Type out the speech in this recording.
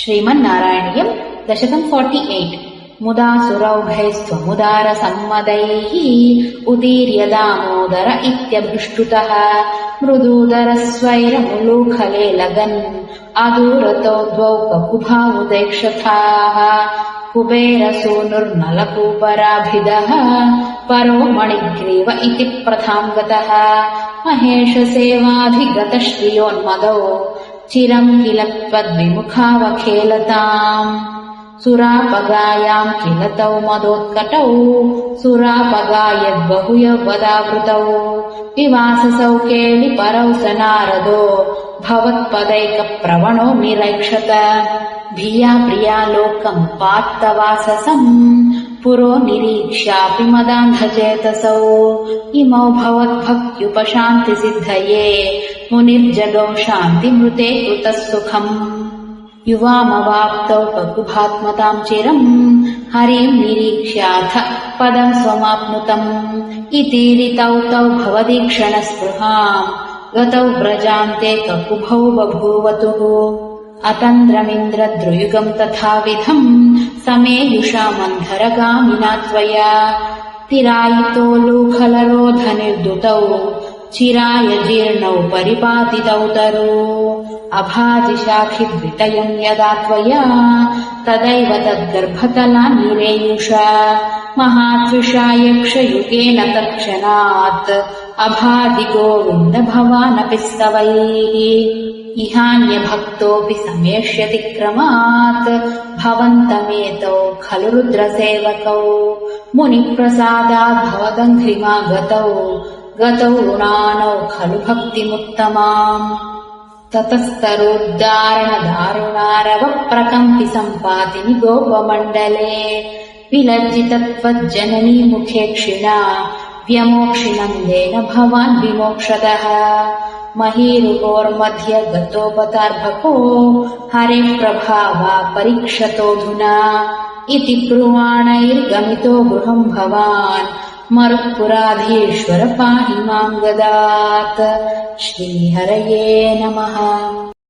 श्रीमन्नारायणीयम् दशकम् 48 मुदा सुरौघैस्त्वमुदारसम्मदैः उदीर्य दामोदर इत्यभृष्टुतः मृदूदरस्वैरमुलूखले लगन् अदूरतो द्वौ ककुभावुदैक्षथाः कुबेरसूनुर्नलकूपराभिदः परो मणिग्रीव इति प्रथाम् गतः महेशसेवाधिगतश्रियोन्मदौ चिरम् किल त्वद्विमुखावखेलताम् सुरापगायाम् किल तौ मदोत्कटौ सुरापगायद्बहुयवदावृतौ विवाससौ केलिपरौ स नारदो भवत्पदैकप्रवणो निरैक्षत भिया प्रियालोकमुपात्तवाससम् पुरो निरीक्ष्यापि मदान्धचेतसौ इमौ भवद्भक्त्युपशान्तिसिद्धये मुनिर्जगौ शान्तिमृते कृतः सुखम् युवामवाप्तौ ककुभात्मताम् चिरम् हरिम् निरीक्ष्याथ पदम् स्वमाप्नुतम् इतीरितौ तौ भवदीक्षणस्पृहाम् गतौ व्रजान्ते ककुभौ बभूवतुः अतन्द्रमिन्द्रद्रुयुगम् तथाविधम् समेयुषामन्धरगामिना त्वया तिरायितोलूखलरोधनिर्दुतौ चिराय जीर्णौ परिपातितौ तरु अभाजिशाखिद्वितयम् यदा त्वया तदैव तद्गर्भतलान्निरेयुष महात्विषा यक्षयुगेन तत्क्षणात् अभादिगोविन्द भवानपि स्तवैः इहान्यभक्तोऽपि समेष्यति क्रमात् भवन्तमेतौ खलु रुद्रसेवकौ मुनिप्रसादात् भवदङ्घ्रिमागतौ गतौ ऋणानौ खलु भक्तिमुत्तमाम् ततस्तरोद्दारणदारुणारवप्रकम्पि सम्पातिनि गोपमण्डले विलज्जितत्वज्जननी मुखे क्षिणा व्यमोक्षिणन्देन भवान् विमोक्षतः महीरुहोर्मध्ये गतोपतार्भको हरेः प्रभावा परीक्षतोऽधुना इति ब्रुवाणैर्गमितो गृहम् भवान् मरुत्पुराधीश्वर पाहि माम् गदात् श्रीहरये नमः।